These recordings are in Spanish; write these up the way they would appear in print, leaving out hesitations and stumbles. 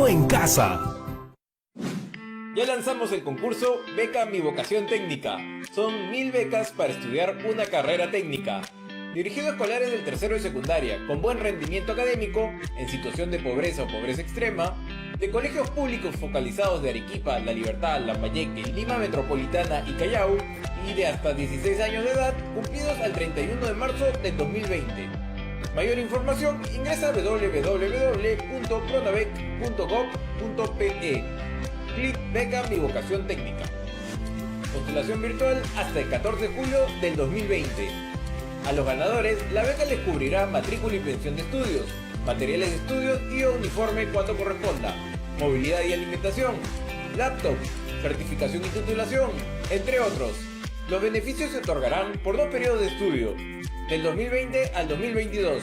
no en casa. Ya lanzamos el concurso Beca Mi Vocación Técnica. Son 1000 becas para estudiar una carrera técnica. Dirigido a escolares del tercero de secundaria, con buen rendimiento académico, en situación de pobreza o pobreza extrema, de colegios públicos focalizados de Arequipa, La Libertad, Lambayeque, Lima Metropolitana y Callao, y de hasta 16 años de edad, cumplidos al 31 de marzo del 2020. Mayor información ingresa a www.pronavec.gov.pe. Clic Beca Mi Vocación Técnica. Postulación virtual hasta el 14 de julio del 2020. A los ganadores, la beca les cubrirá matrícula y pensión de estudios, materiales de estudio y uniforme cuando corresponda, movilidad y alimentación, laptop, certificación y titulación, entre otros. Los beneficios se otorgarán por 2 periodos de estudio, del 2020 al 2022,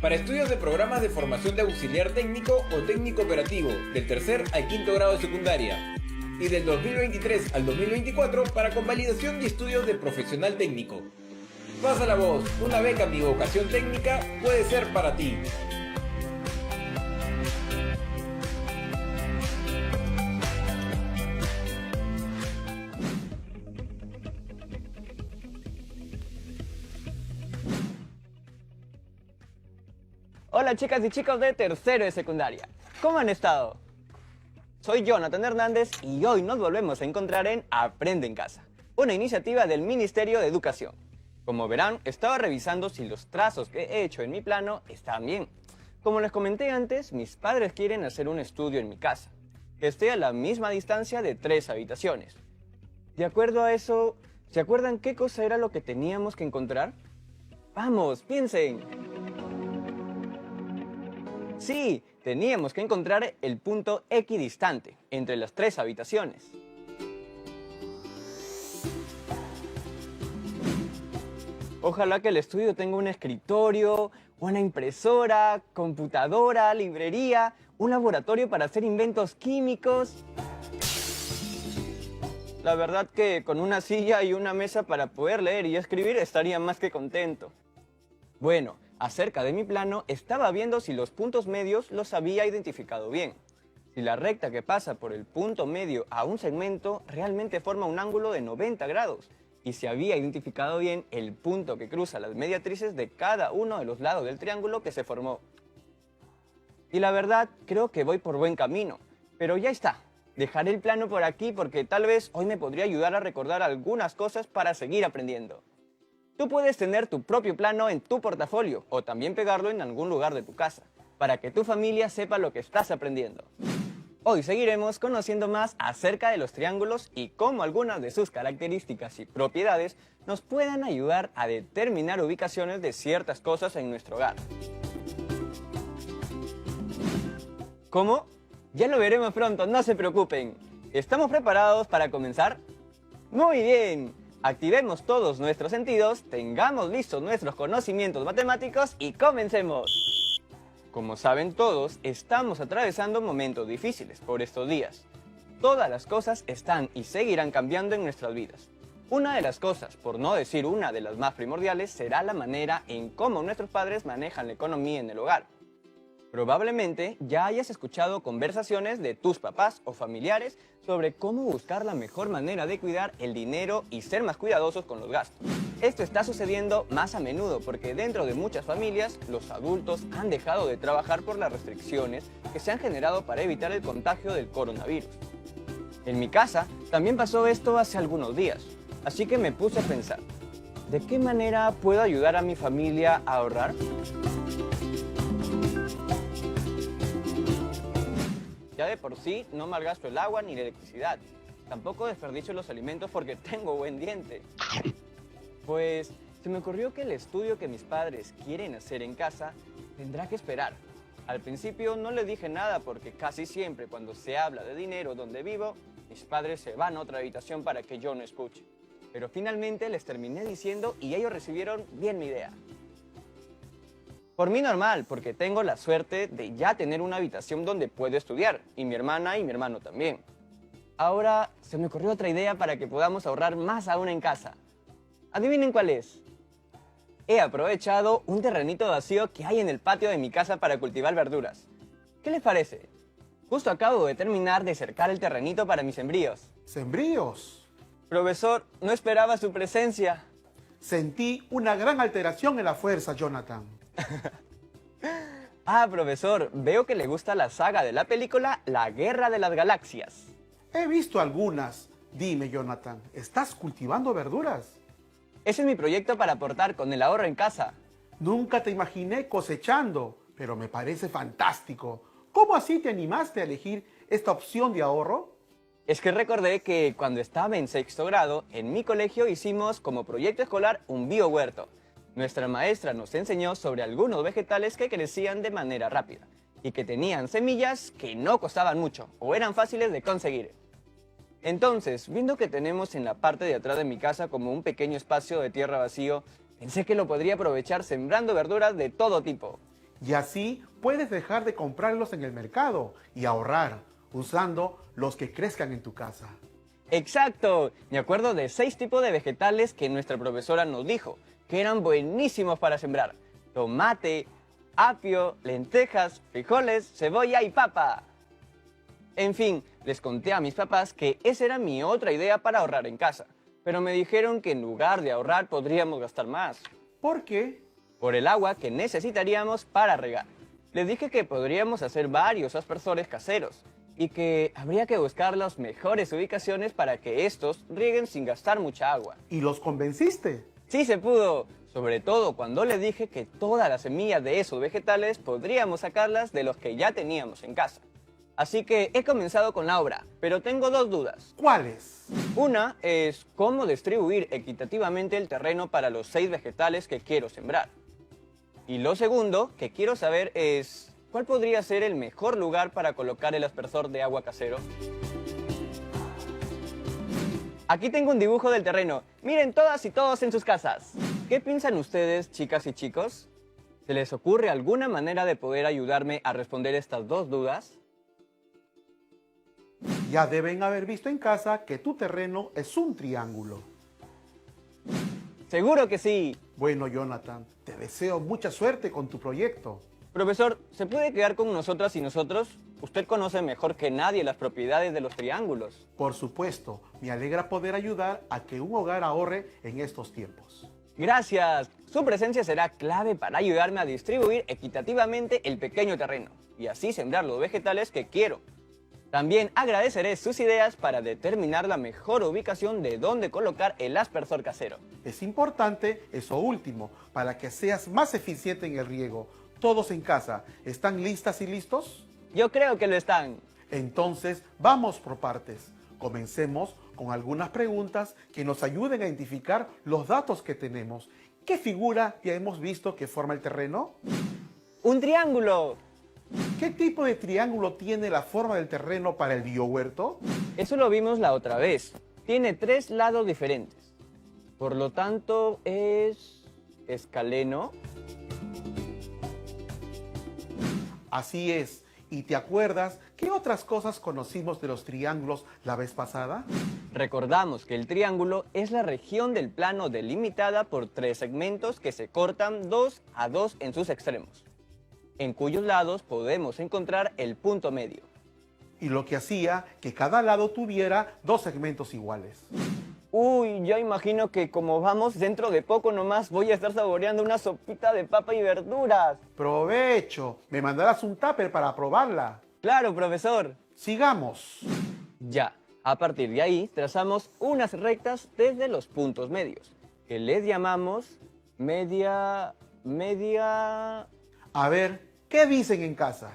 para estudios de programas de formación de auxiliar técnico o técnico operativo, del tercer al quinto grado de secundaria, y del 2023 al 2024 para convalidación y estudios de profesional técnico. Pasa la voz, una beca Mi Vocación Técnica puede ser para ti. Hola chicas y chicos de tercero de secundaria, ¿cómo han estado? Soy Jonathan Hernández y hoy nos volvemos a encontrar en Aprende en Casa, una iniciativa del Ministerio de Educación. Como verán, estaba revisando si los trazos que he hecho en mi plano están bien. Como les comenté antes, mis padres quieren hacer un estudio en mi casa, que esté a la misma distancia de 3 habitaciones. De acuerdo a eso, ¿se acuerdan qué cosa era lo que teníamos que encontrar? ¡Vamos, piensen! Sí, teníamos que encontrar el punto equidistante entre las 3 habitaciones. Ojalá que el estudio tenga un escritorio, una impresora, computadora, librería, un laboratorio para hacer inventos químicos. La verdad que con una silla y una mesa para poder leer y escribir estaría más que contento. Bueno, acerca de mi plano, estaba viendo si los puntos medios los había identificado bien. Si la recta que pasa por el punto medio a un segmento realmente forma un ángulo de 90 grados. Y si había identificado bien el punto que cruza las mediatrices de cada uno de los lados del triángulo que se formó. Y la verdad, creo que voy por buen camino. Pero ya está. Dejaré el plano por aquí porque tal vez hoy me podría ayudar a recordar algunas cosas para seguir aprendiendo. Tú puedes tener tu propio plano en tu portafolio o también pegarlo en algún lugar de tu casa, para que tu familia sepa lo que estás aprendiendo. Hoy seguiremos conociendo más acerca de los triángulos y cómo algunas de sus características y propiedades nos pueden ayudar a determinar ubicaciones de ciertas cosas en nuestro hogar. ¿Cómo? Ya lo veremos pronto, no se preocupen. ¿Estamos preparados para comenzar? ¡Muy bien! Activemos todos nuestros sentidos, tengamos listos nuestros conocimientos matemáticos y comencemos. Como saben todos, estamos atravesando momentos difíciles por estos días. Todas las cosas están y seguirán cambiando en nuestras vidas. Una de las cosas, por no decir una de las más primordiales, será la manera en cómo nuestros padres manejan la economía en el hogar. Probablemente ya hayas escuchado conversaciones de tus papás o familiares sobre cómo buscar la mejor manera de cuidar el dinero y ser más cuidadosos con los gastos. Esto está sucediendo más a menudo porque dentro de muchas familias los adultos han dejado de trabajar por las restricciones que se han generado para evitar el contagio del coronavirus. En mi casa también pasó esto hace algunos días, así que me puse a pensar, ¿de qué manera puedo ayudar a mi familia a ahorrar? Ya de por sí no malgasto el agua ni la electricidad. Tampoco desperdicio los alimentos porque tengo buen diente. Pues se me ocurrió que el estudio que mis padres quieren hacer en casa tendrá que esperar. Al principio no les dije nada porque casi siempre cuando se habla de dinero donde vivo, mis padres se van a otra habitación para que yo no escuche. Pero finalmente les terminé diciendo y ellos recibieron bien mi idea. Por mí normal, porque tengo la suerte de ya tener una habitación donde puedo estudiar, y mi hermana y mi hermano también. Ahora se me ocurrió otra idea para que podamos ahorrar más aún en casa. ¿Adivinen cuál es? He aprovechado un terrenito vacío que hay en el patio de mi casa para cultivar verduras. ¿Qué les parece? Justo acabo de terminar de cercar el terrenito para mis sembríos. ¿Sembríos? Profesor, no esperaba su presencia. Sentí una gran alteración en la fuerza, Jonathan. Ah, profesor, veo que le gusta la saga de la película La Guerra de las Galaxias. He visto algunas. Dime, Jonathan, ¿estás cultivando verduras? Ese es mi proyecto para aportar con el ahorro en casa. Nunca te imaginé cosechando, pero me parece fantástico. ¿Cómo así te animaste a elegir esta opción de ahorro? Es que recordé que cuando estaba en sexto grado, en mi colegio hicimos como proyecto escolar un biohuerto. Nuestra maestra nos enseñó sobre algunos vegetales que crecían de manera rápida y que tenían semillas que no costaban mucho o eran fáciles de conseguir. Entonces, viendo que tenemos en la parte de atrás de mi casa como un pequeño espacio de tierra vacío, pensé que lo podría aprovechar sembrando verduras de todo tipo. Y así puedes dejar de comprarlos en el mercado y ahorrar, usando los que crezcan en tu casa. ¡Exacto! Me acuerdo de 6 tipos de vegetales que nuestra profesora nos dijo que eran buenísimos para sembrar. Tomate, apio, lentejas, frijoles, cebolla y papa. En fin, les conté a mis papás que esa era mi otra idea para ahorrar en casa. Pero me dijeron que en lugar de ahorrar podríamos gastar más. ¿Por qué? Por el agua que necesitaríamos para regar. Les dije que podríamos hacer varios aspersores caseros y que habría que buscar las mejores ubicaciones para que estos rieguen sin gastar mucha agua. ¿Y los convenciste? Sí se pudo, sobre todo cuando les dije que todas las semillas de esos vegetales podríamos sacarlas de los que ya teníamos en casa. Así que he comenzado con la obra, pero tengo 2 dudas. ¿Cuáles? Una es cómo distribuir equitativamente el terreno para los 6 vegetales que quiero sembrar. Y lo segundo que quiero saber es ¿cuál podría ser el mejor lugar para colocar el aspersor de agua casero? Aquí tengo un dibujo del terreno. Miren todas y todos en sus casas. ¿Qué piensan ustedes, chicas y chicos? ¿Se les ocurre alguna manera de poder ayudarme a responder estas 2 dudas? Ya deben haber visto en casa que tu terreno es un triángulo. ¡Seguro que sí! Bueno, Jonathan, te deseo mucha suerte con tu proyecto. Profesor, ¿se puede quedar con nosotras y nosotros? Usted conoce mejor que nadie las propiedades de los triángulos. Por supuesto, me alegra poder ayudar a que un hogar ahorre en estos tiempos. Gracias. Su presencia será clave para ayudarme a distribuir equitativamente el pequeño terreno y así sembrar los vegetales que quiero. También agradeceré sus ideas para determinar la mejor ubicación de dónde colocar el aspersor casero. Es importante eso último, para que seas más eficiente en el riego. Todos en casa, ¿están listas y listos? Yo creo que lo están. Entonces, vamos por partes. Comencemos con algunas preguntas que nos ayuden a identificar los datos que tenemos. ¿Qué figura ya hemos visto que forma el terreno? ¡Un triángulo! ¿Qué tipo de triángulo tiene la forma del terreno para el biohuerto? Eso lo vimos la otra vez. Tiene 3 lados diferentes. Por lo tanto, es escaleno. Así es. ¿Y te acuerdas qué otras cosas conocimos de los triángulos la vez pasada? Recordamos que el triángulo es la región del plano delimitada por 3 segmentos que se cortan 2 a 2 en sus extremos, en cuyos lados podemos encontrar el punto medio. Y lo que hacía que cada lado tuviera 2 segmentos iguales. Uy, ya imagino que como vamos, dentro de poco nomás voy a estar saboreando una sopita de papa y verduras. ¡Provecho! Me mandarás un tupper para probarla. Claro, profesor. Sigamos. Ya, a partir de ahí trazamos unas rectas desde los puntos medios, que les llamamos mediatrices. A ver, ¿qué dicen en casa?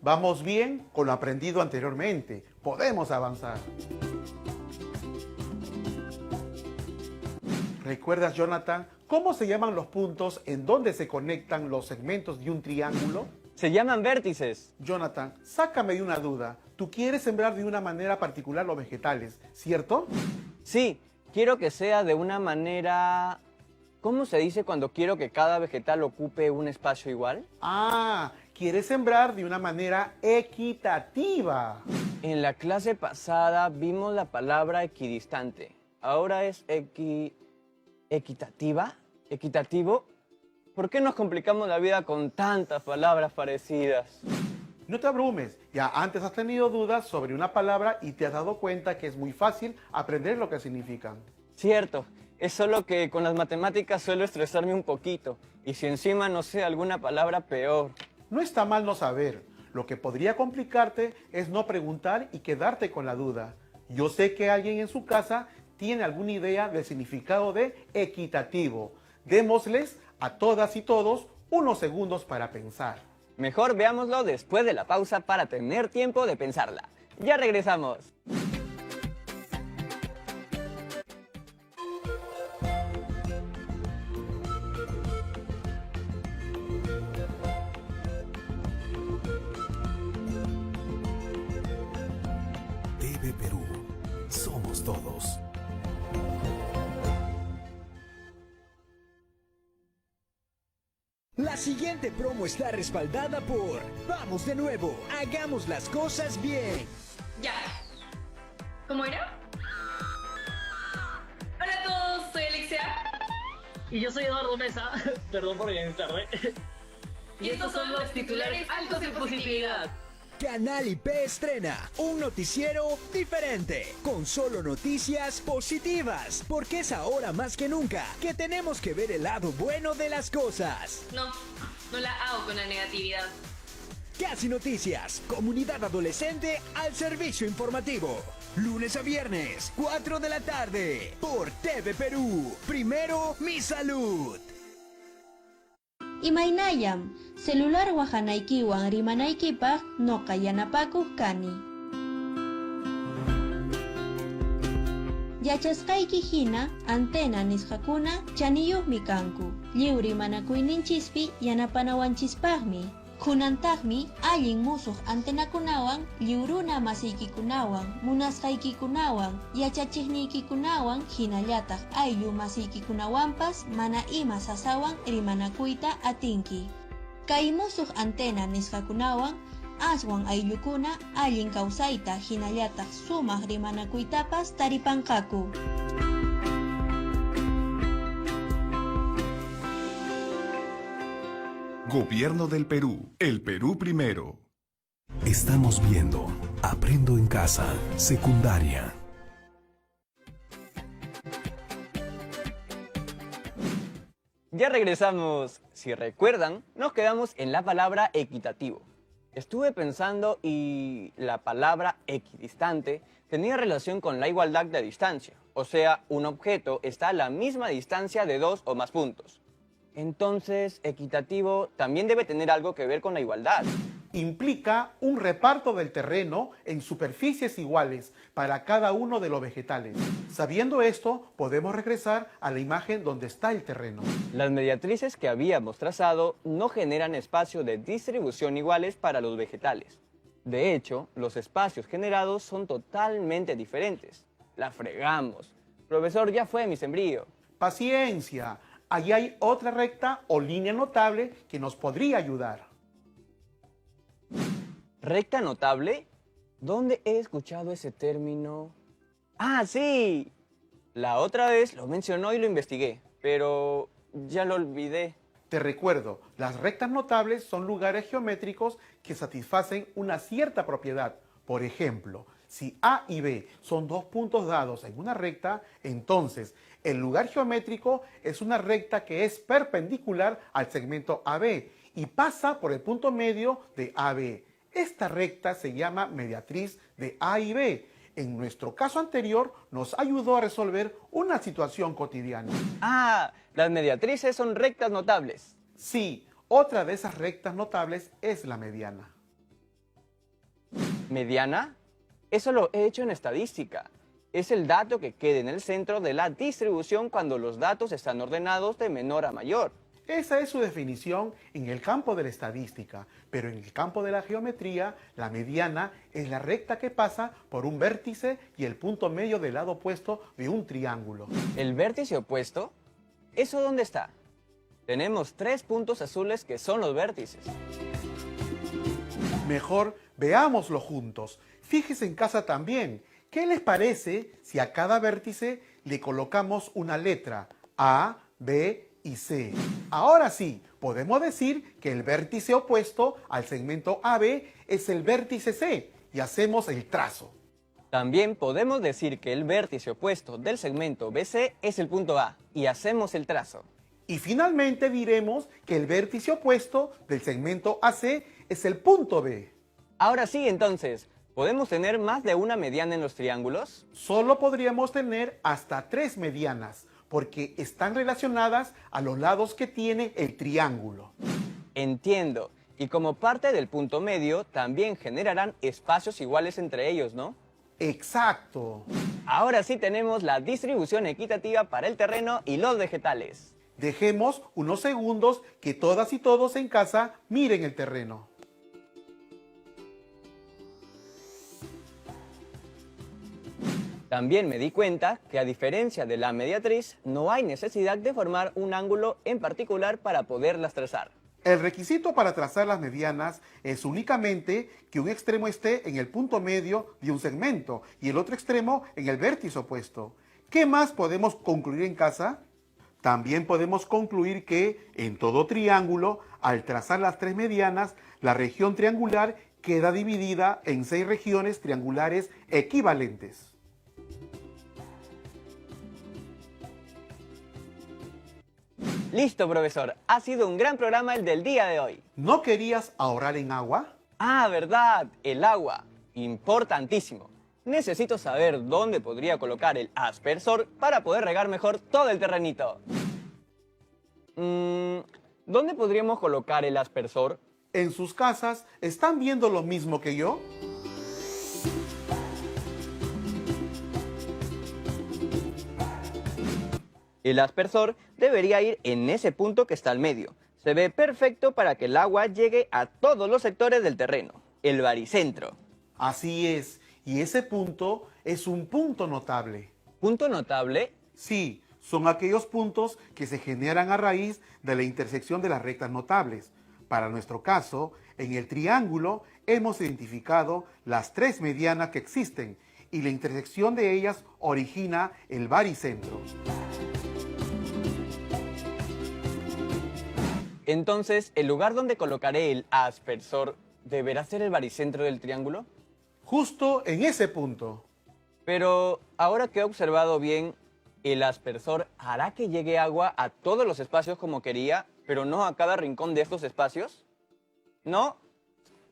Vamos bien con lo aprendido anteriormente. Podemos avanzar. ¿Recuerdas, Jonathan, cómo se llaman los puntos en donde se conectan los segmentos de un triángulo? Se llaman vértices. Jonathan, sácame de una duda. Tú quieres sembrar de una manera particular los vegetales, ¿cierto? Sí, quiero que sea de una manera... ¿Cómo se dice cuando quiero que cada vegetal ocupe un espacio igual? Ah, quieres sembrar de una manera equitativa. En la clase pasada vimos la palabra equidistante. Ahora es ¿equitativa? ¿Equitativo? ¿Por qué nos complicamos la vida con tantas palabras parecidas? No te abrumes, ya antes has tenido dudas sobre una palabra y te has dado cuenta que es muy fácil aprender lo que significan. Cierto, es solo que con las matemáticas suelo estresarme un poquito. Y si encima no sé alguna palabra, peor. No está mal no saber. Lo que podría complicarte es no preguntar y quedarte con la duda. Yo sé que alguien en su casa tiene alguna idea del significado de equitativo. Démosles a todas y todos unos segundos para pensar. Mejor veámoslo después de la pausa para tener tiempo de pensarla. Ya regresamos. TV Perú. Somos todos. La siguiente promo está respaldada por Vamos de nuevo, hagamos las cosas bien. Ya. ¿Cómo era? Hola a todos, soy Alexia. Y yo soy Eduardo Mesa, perdón por llegar tarde. Y estos son los titulares altos en positividad. Canal IP estrena un noticiero diferente, con solo noticias positivas, porque es ahora más que nunca que tenemos que ver el lado bueno de las cosas. No la hago con la negatividad. Casi Noticias, comunidad adolescente al servicio informativo. Lunes a viernes, 4 de la tarde, por TV Perú. Primero, mi salud. Imaynallam, celular wahanaykiwan rimanaykipaq noqa yanapakuq kani. Yachasqayki hina antena nisqakuna chaniyuqmi kanku. Lliw rimanakuyninchispi yanapanawanchispaqmi. Kunantaqmi allin musuq antenakunawan lliwruna masiykikunawan, munasqaykikunawan, yachachiqniykikunawan hinallataq ayllu masiykikunawanpas mana ima sasawan rimanakuyta atinki. Kay musuq antena nisqakunawan aswan ayllukuna allin kawsayta hinallataq sumaq rimanakuytapas taripanqaku. Gobierno del Perú. El Perú primero. Estamos viendo Aprendo en Casa, secundaria. Ya regresamos. Si recuerdan, nos quedamos en la palabra equitativo. Estuve pensando y la palabra equidistante tenía relación con la igualdad de distancia. O sea, un objeto está a la misma distancia de dos o más puntos. Entonces, equitativo también debe tener algo que ver con la igualdad. Implica un reparto del terreno en superficies iguales para cada uno de los vegetales. Sabiendo esto, podemos regresar a la imagen donde está el terreno. Las mediatrices que habíamos trazado no generan espacios de distribución iguales para los vegetales. De hecho, los espacios generados son totalmente diferentes. La fregamos. Profesor, ya fue mi sembrío. Paciencia. Allí hay otra recta o línea notable que nos podría ayudar. ¿Recta notable? ¿Dónde he escuchado ese término? ¡Ah, sí! La otra vez lo mencionó y lo investigué, pero ya lo olvidé. Te recuerdo, las rectas notables son lugares geométricos que satisfacen una cierta propiedad. Por ejemplo, si A y B son dos puntos dados en una recta, entonces el lugar geométrico es una recta que es perpendicular al segmento AB y pasa por el punto medio de AB. Esta recta se llama mediatriz de A y B. En nuestro caso anterior nos ayudó a resolver una situación cotidiana. Ah, las mediatrices son rectas notables. Sí, otra de esas rectas notables es la mediana. ¿Mediana? Eso lo he hecho en estadística. Es el dato que queda en el centro de la distribución cuando los datos están ordenados de menor a mayor. Esa es su definición en el campo de la estadística, pero en el campo de la geometría, la mediana es la recta que pasa por un vértice y el punto medio del lado opuesto de un triángulo. ¿El vértice opuesto? ¿Eso dónde está? Tenemos 3 puntos azules que son los vértices. Mejor veámoslo juntos. Fíjese en casa también. ¿Qué les parece si a cada vértice le colocamos una letra? A, B y C. Ahora sí, podemos decir que el vértice opuesto al segmento AB es el vértice C y hacemos el trazo. También podemos decir que el vértice opuesto del segmento BC es el punto A y hacemos el trazo. Y finalmente diremos que el vértice opuesto del segmento AC es el punto B. Ahora sí, entonces, ¿podemos tener más de una mediana en los triángulos? Solo podríamos tener hasta 3 medianas, porque están relacionadas a los lados que tiene el triángulo. Entiendo. Y como parte del punto medio, también generarán espacios iguales entre ellos, ¿no? Exacto. Ahora sí tenemos la distribución equitativa para el terreno y los vegetales. Dejemos unos segundos que todas y todos en casa miren el terreno. También me di cuenta que a diferencia de la mediatriz, no hay necesidad de formar un ángulo en particular para poderlas trazar. El requisito para trazar las medianas es únicamente que un extremo esté en el punto medio de un segmento y el otro extremo en el vértice opuesto. ¿Qué más podemos concluir en casa? También podemos concluir que en todo triángulo, al trazar las 3 medianas, la región triangular queda dividida en 6 regiones triangulares equivalentes. Listo, profesor. Ha sido un gran programa el del día de hoy. ¿No querías ahorrar en agua? Ah, verdad, el agua. Importantísimo. Necesito saber dónde podría colocar el aspersor para poder regar mejor todo el terrenito. ¿Dónde podríamos colocar el aspersor? ¿En sus casas están viendo lo mismo que yo? El aspersor debería ir en ese punto que está al medio. Se ve perfecto para que el agua llegue a todos los sectores del terreno, el baricentro. Así es, y ese punto es un punto notable. ¿Punto notable? Sí, son aquellos puntos que se generan a raíz de la intersección de las rectas notables. Para nuestro caso, en el triángulo hemos identificado las 3 medianas que existen y la intersección de ellas origina el baricentro. Entonces, ¿el lugar donde colocaré el aspersor deberá ser el baricentro del triángulo? Justo en ese punto. Pero, ahora que he observado bien, ¿el aspersor hará que llegue agua a todos los espacios como quería, pero no a cada rincón de estos espacios? ¿No?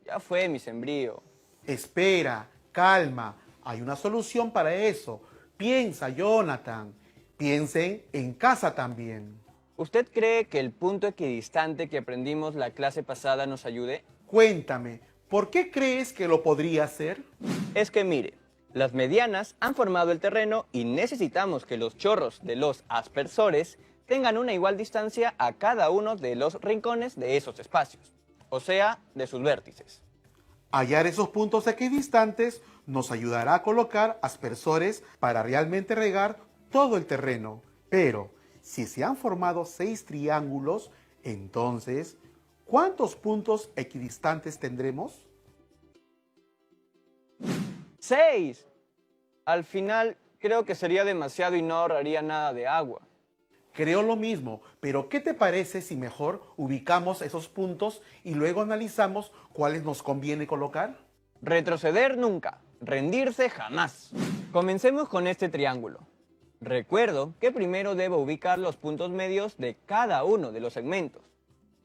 Ya fue mi sembrío. Espera, calma, hay una solución para eso. Piensa, Jonathan. Piensen en casa también. ¿Usted cree que el punto equidistante que aprendimos la clase pasada nos ayude? Cuéntame, ¿por qué crees que lo podría hacer? Es que mire, las medianas han formado el terreno y necesitamos que los chorros de los aspersores tengan una igual distancia a cada uno de los rincones de esos espacios, o sea, de sus vértices. Hallar esos puntos equidistantes nos ayudará a colocar aspersores para realmente regar todo el terreno. Pero, si se han formado 6 triángulos, entonces, ¿cuántos puntos equidistantes tendremos? 6. Al final, creo que sería demasiado y no ahorraría nada de agua. Creo lo mismo, pero ¿qué te parece si mejor ubicamos esos puntos y luego analizamos cuáles nos conviene colocar? Retroceder nunca, rendirse jamás. Comencemos con este triángulo. Recuerdo que primero debo ubicar los puntos medios de cada uno de los segmentos.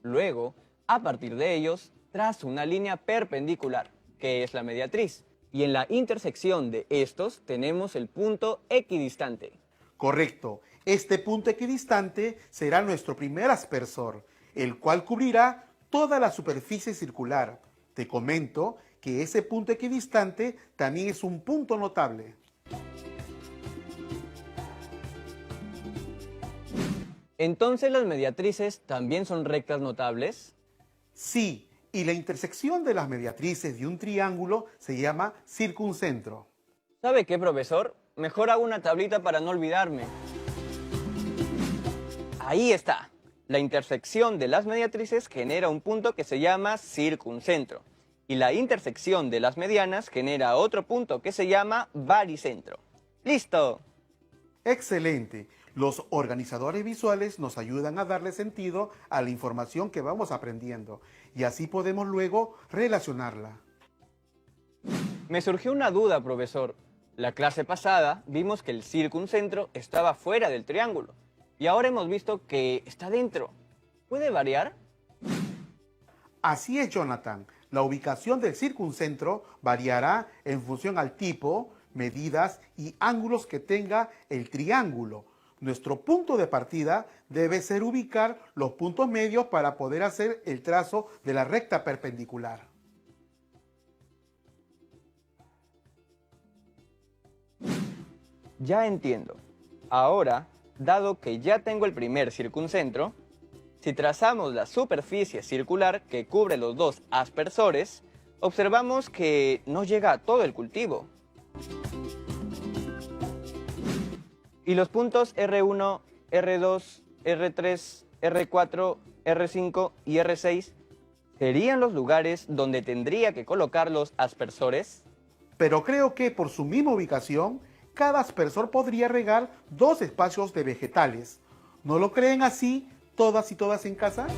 Luego, a partir de ellos, trazo una línea perpendicular, que es la mediatriz. Y en la intersección de estos tenemos el punto equidistante. Correcto. Este punto equidistante será nuestro primer aspersor, el cual cubrirá toda la superficie circular. Te comento que ese punto equidistante también es un punto notable. ¿Entonces las mediatrices también son rectas notables? Sí, y la intersección de las mediatrices de un triángulo se llama circuncentro. ¿Sabe qué, profesor? Mejor hago una tablita para no olvidarme. Ahí está. La intersección de las mediatrices genera un punto que se llama circuncentro. Y la intersección de las medianas genera otro punto que se llama baricentro. ¡Listo! Excelente. Los organizadores visuales nos ayudan a darle sentido a la información que vamos aprendiendo y así podemos luego relacionarla. Me surgió una duda, profesor. La clase pasada vimos que el circuncentro estaba fuera del triángulo y ahora hemos visto que está dentro. ¿Puede variar? Así es, Jonathan. La ubicación del circuncentro variará en función al tipo, medidas y ángulos que tenga el triángulo. Nuestro punto de partida debe ser ubicar los puntos medios para poder hacer el trazo de la recta perpendicular. Ya entiendo. Ahora, dado que ya tengo el primer circuncentro, si trazamos la superficie circular que cubre los dos aspersores, observamos que no llega a todo el cultivo. Y los puntos R1, R2, R3, R4, R5 y R6 ¿serían los lugares donde tendría que colocar los aspersores? Pero creo que por su misma ubicación, cada aspersor podría regar 2 espacios de vegetales. ¿No lo creen así todas y todas en casa?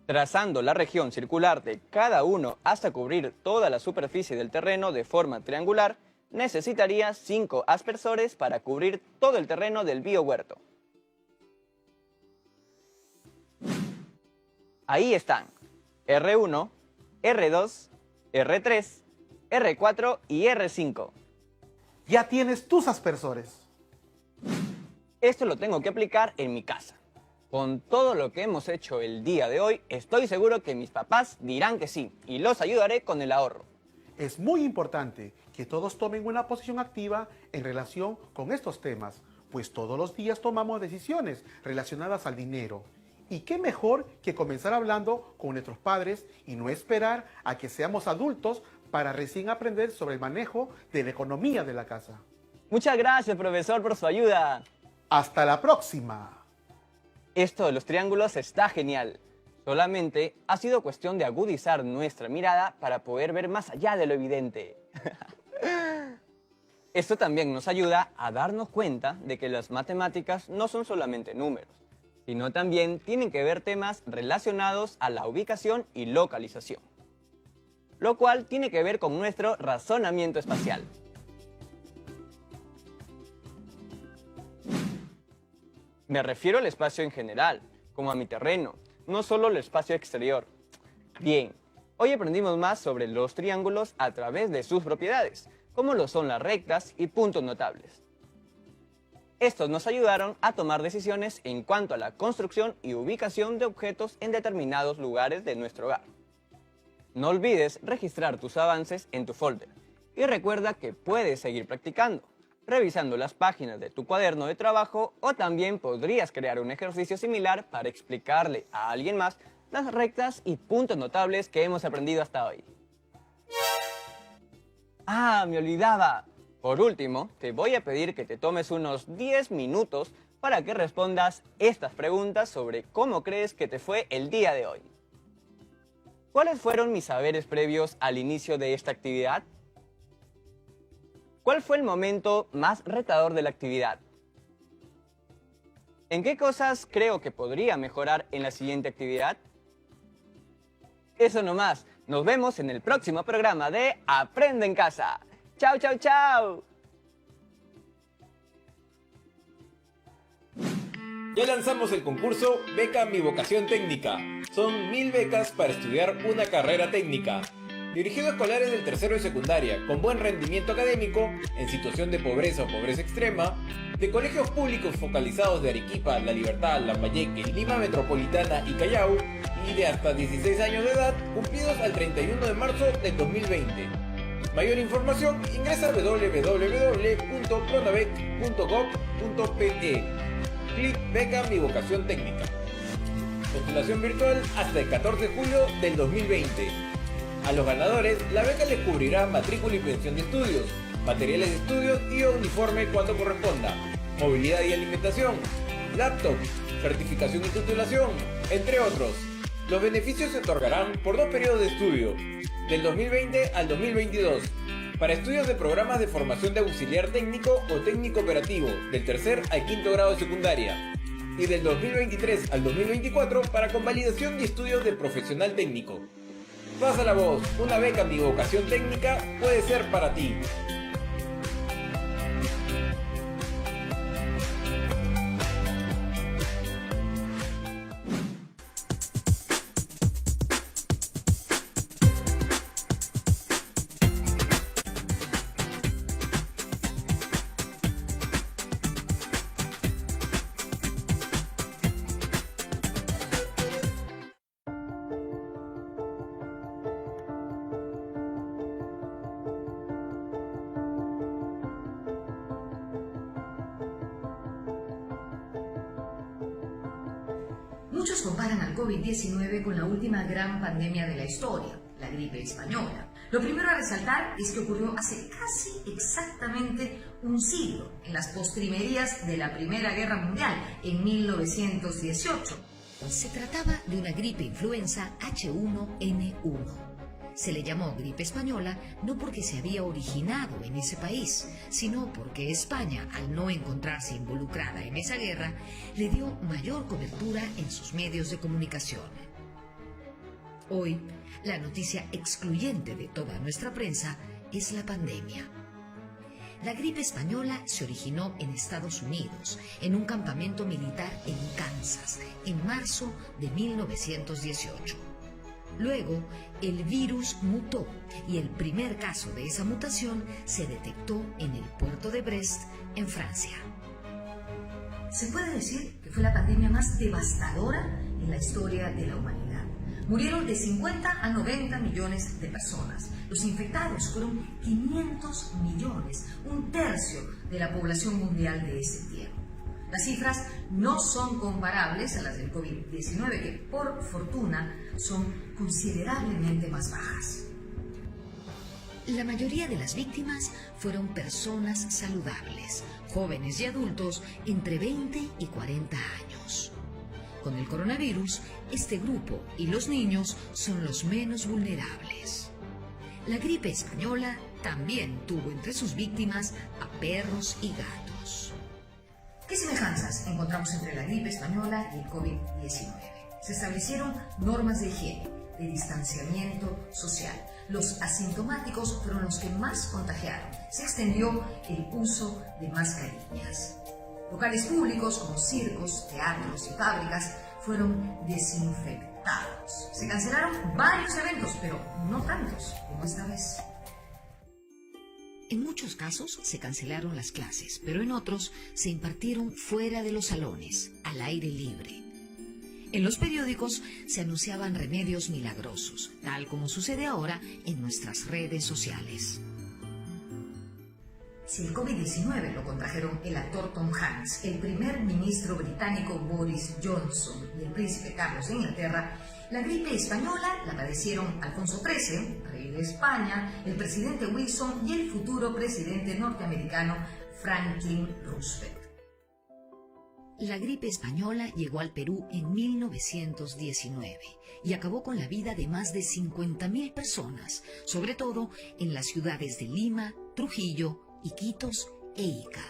Trazando la región circular de cada uno hasta cubrir toda la superficie del terreno de forma triangular, necesitaría 5 aspersores para cubrir todo el terreno del biohuerto. Ahí están, R1, R2, R3, R4 y R5. Ya tienes tus aspersores. Esto lo tengo que aplicar en mi casa. Con todo lo que hemos hecho el día de hoy, estoy seguro que mis papás dirán que sí, y los ayudaré con el ahorro. Es muy importante que todos tomen una posición activa en relación con estos temas, pues todos los días tomamos decisiones relacionadas al dinero. Y qué mejor que comenzar hablando con nuestros padres y no esperar a que seamos adultos para recién aprender sobre el manejo de la economía de la casa. Muchas gracias, profesor, por su ayuda. ¡Hasta la próxima! Esto de los triángulos está genial. Solamente ha sido cuestión de agudizar nuestra mirada para poder ver más allá de lo evidente. Esto también nos ayuda a darnos cuenta de que las matemáticas no son solamente números, sino también tienen que ver temas relacionados a la ubicación y localización, lo cual tiene que ver con nuestro razonamiento espacial. Me refiero al espacio en general, como a mi terreno, no solo el espacio exterior. Bien, hoy aprendimos más sobre los triángulos a través de sus propiedades, como lo son las rectas y puntos notables. Estos nos ayudaron a tomar decisiones en cuanto a la construcción y ubicación de objetos en determinados lugares de nuestro hogar. No olvides registrar tus avances en tu folder y recuerda que puedes seguir practicando, revisando las páginas de tu cuaderno de trabajo, o también podrías crear un ejercicio similar para explicarle a alguien más las rectas y puntos notables que hemos aprendido hasta hoy. ¡Ah, me olvidaba! Por último, te voy a pedir que te tomes unos 10 minutos para que respondas estas preguntas sobre cómo crees que te fue el día de hoy. ¿Cuáles fueron mis saberes previos al inicio de esta actividad? ¿Cuál fue el momento más retador de la actividad? ¿En qué cosas creo que podría mejorar en la siguiente actividad? Eso nomás, nos vemos en el próximo programa de Aprende en Casa. ¡Chao, chao, chao! Ya lanzamos el concurso Beca Mi Vocación Técnica. Son 1000 becas para estudiar una carrera técnica. Dirigido a escolares del tercero y secundaria con buen rendimiento académico, en situación de pobreza o pobreza extrema, de colegios públicos focalizados de Arequipa, La Libertad, Lambayeque, Lima Metropolitana y Callao, y de hasta 16 años de edad, cumplidos al 31 de marzo del 2020. Mayor información ingresa a www.pronavec.gov.pe. Clic Beca Mi Vocación Técnica. Postulación virtual hasta el 14 de julio del 2020. A los ganadores, la beca les cubrirá matrícula y pensión de estudios, materiales de estudio y uniforme cuando corresponda, movilidad y alimentación, laptop, certificación y titulación, entre otros. Los beneficios se otorgarán por 2 periodos de estudio, del 2020 al 2022. para estudios de programas de formación de auxiliar técnico o técnico operativo del tercer al quinto grado de secundaria y del 2023 al 2024 para convalidación y estudios de profesional técnico. Pasa la voz, una beca Mi Vocación Técnica puede ser para ti. Muchos comparan al COVID-19 con la última gran pandemia de la historia, la gripe española. Lo primero a resaltar es que ocurrió hace casi exactamente un siglo, en las postrimerías de la Primera Guerra Mundial, en 1918. Se trataba de una gripe influenza H1N1. Se le llamó gripe española no porque se había originado en ese país, sino porque España, al no encontrarse involucrada en esa guerra, le dio mayor cobertura en sus medios de comunicación. Hoy, la noticia excluyente de toda nuestra prensa es la pandemia. La gripe española se originó en Estados Unidos, en un campamento militar en Kansas, en marzo de 1918. Luego, el virus mutó y el primer caso de esa mutación se detectó en el puerto de Brest, en Francia. Se puede decir que fue la pandemia más devastadora en la historia de la humanidad. Murieron de 50 a 90 millones de personas. Los infectados fueron 500 millones, un tercio de la población mundial de ese tiempo. Las cifras no son comparables a las del COVID-19, que por fortuna son considerablemente más bajas. La mayoría de las víctimas fueron personas saludables, jóvenes y adultos entre 20 y 40 años. Con el coronavirus, este grupo y los niños son los menos vulnerables. La gripe española también tuvo entre sus víctimas a perros y gatos. ¿Qué semejanzas encontramos entre la gripe española y el COVID-19? Se establecieron normas de higiene, de distanciamiento social. Los asintomáticos fueron los que más contagiaron. Se extendió el uso de mascarillas. Locales públicos como circos, teatros y fábricas fueron desinfectados. Se cancelaron varios eventos, pero no tantos como esta vez. En muchos casos se cancelaron las clases, pero en otros se impartieron fuera de los salones, al aire libre. En los periódicos se anunciaban remedios milagrosos, tal como sucede ahora en nuestras redes sociales. Si el COVID-19 lo contrajeron el actor Tom Hanks, el primer ministro británico Boris Johnson y el príncipe Carlos de Inglaterra, la gripe española la padecieron Alfonso XIII, rey de España, el presidente Wilson y el futuro presidente norteamericano Franklin Roosevelt. La gripe española llegó al Perú en 1919 y acabó con la vida de más de 50.000 personas, sobre todo en las ciudades de Lima, Trujillo, Iquitos e Ica.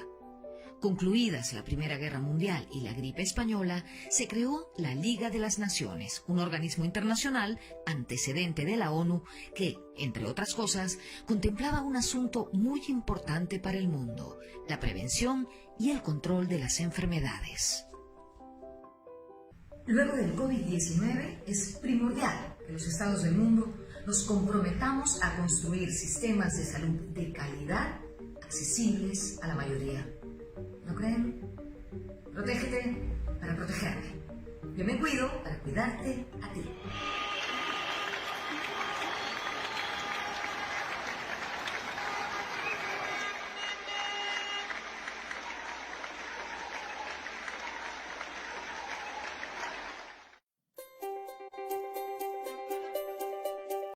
Concluidas la Primera Guerra Mundial y la gripe española, se creó la Liga de las Naciones, un organismo internacional antecedente de la ONU que, entre otras cosas, contemplaba un asunto muy importante para el mundo: la prevención y el control de las enfermedades. Luego del COVID-19 es primordial que los estados del mundo nos comprometamos a construir sistemas de salud de calidad accesibles a la mayoría. ¿No creen? Protégete para protegerme. Yo me cuido para cuidarte a ti.